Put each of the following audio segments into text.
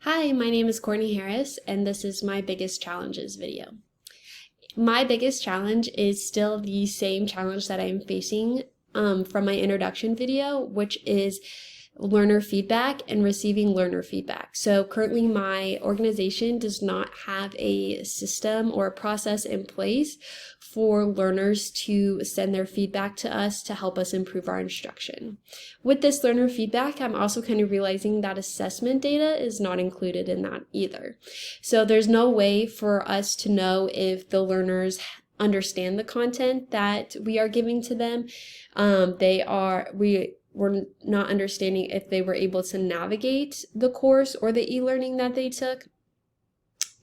Hi, my name is Courtney Harris, and this is my biggest challenges video. My biggest challenge is still the same challenge that I'm facing from my introduction video, which is learner feedback and receiving learner feedback. So currently my organization does not have a system or a process in place for learners to send their feedback to us to help us improve our instruction. With this learner feedback, I'm also kind of realizing that assessment data is not included in that either. So there's no way for us to know if the learners understand the content that we are giving to them. We're not understanding if they were able to navigate the course or the e-learning that they took.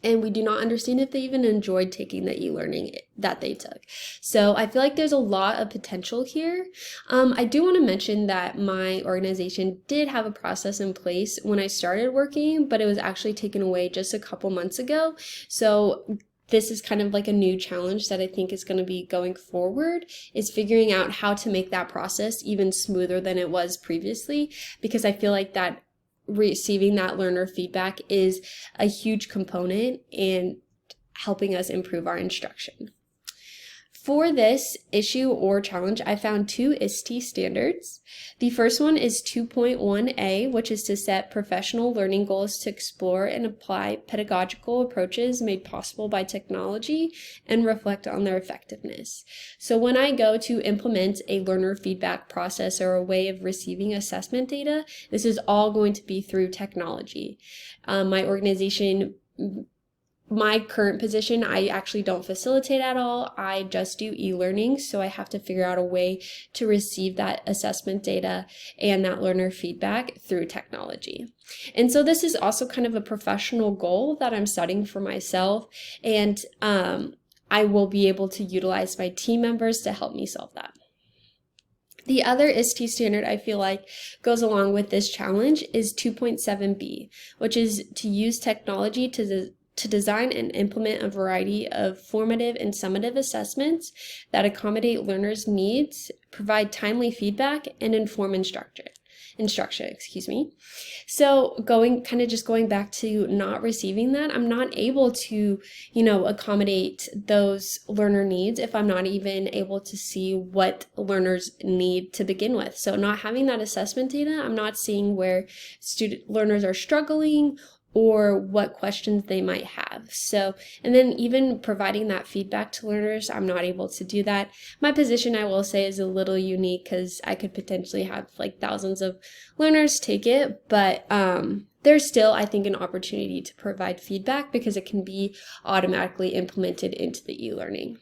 And we do not understand if they even enjoyed taking the e-learning that they took. So I feel like there's a lot of potential here. I do want to mention that my organization did have a process in place when I started working, but it was actually taken away just a couple months ago. So this is kind of like a new challenge that I think is going to be going forward, is figuring out how to make that process even smoother than it was previously, because I feel like that receiving that learner feedback is a huge component in helping us improve our instruction. For this issue or challenge, I found two ISTE standards. The first one is 2.1a, which is to set professional learning goals to explore and apply pedagogical approaches made possible by technology and reflect on their effectiveness. So when I go to implement a learner feedback process or a way of receiving assessment data, this is all going to be through technology. My current position, I actually don't facilitate at all. I just do e-learning, so I have to figure out a way to receive that assessment data and that learner feedback through technology. And so this is also kind of a professional goal that I'm setting for myself, and I will be able to utilize my team members to help me solve that. The other ISTE standard I feel like goes along with this challenge is 2.7b, which is to use technology to design and implement a variety of formative and summative assessments that accommodate learners' needs, provide timely feedback, and inform instruction. So going back to not receiving that, I'm not able to, accommodate those learner needs if I'm not even able to see what learners need to begin with. So not having that assessment data, I'm not seeing where learners are struggling or what questions they might have. So, and then even providing that feedback to learners, I'm not able to do that. My position, I will say, is a little unique because I could potentially have like thousands of learners take it, but there's still, I think, an opportunity to provide feedback because it can be automatically implemented into the e-learning.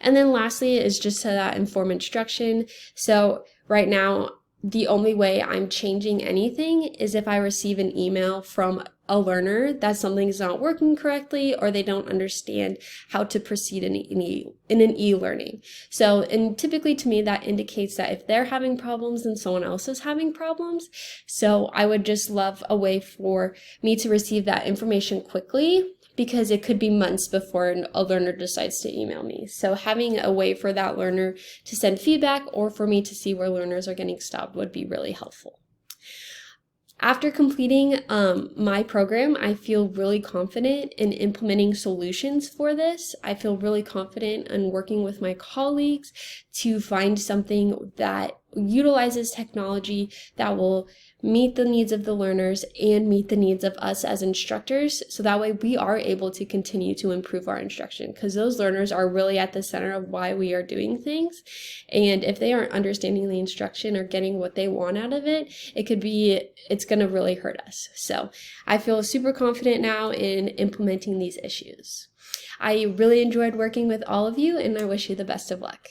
And then lastly is just to that inform instruction. So right now, the only way I'm changing anything is if I receive an email from a learner that something's not working correctly or they don't understand how to proceed in an e-learning. So, and typically to me that indicates that if they're having problems, then someone else is having problems. So I would just love a way for me to receive that information quickly, because it could be months before a learner decides to email me. So having a way for that learner to send feedback or for me to see where learners are getting stopped would be really helpful. After completing my program, I feel really confident in implementing solutions for this. I feel really confident in working with my colleagues to find something that utilizes technology that will meet the needs of the learners and meet the needs of us as instructors, so that way we are able to continue to improve our instruction, because those learners are really at the center of why we are doing things. And if they aren't understanding the instruction or getting what they want out of it, it's going to really hurt us. So I feel super confident now in implementing these issues. I really enjoyed working with all of you, and I wish you the best of luck.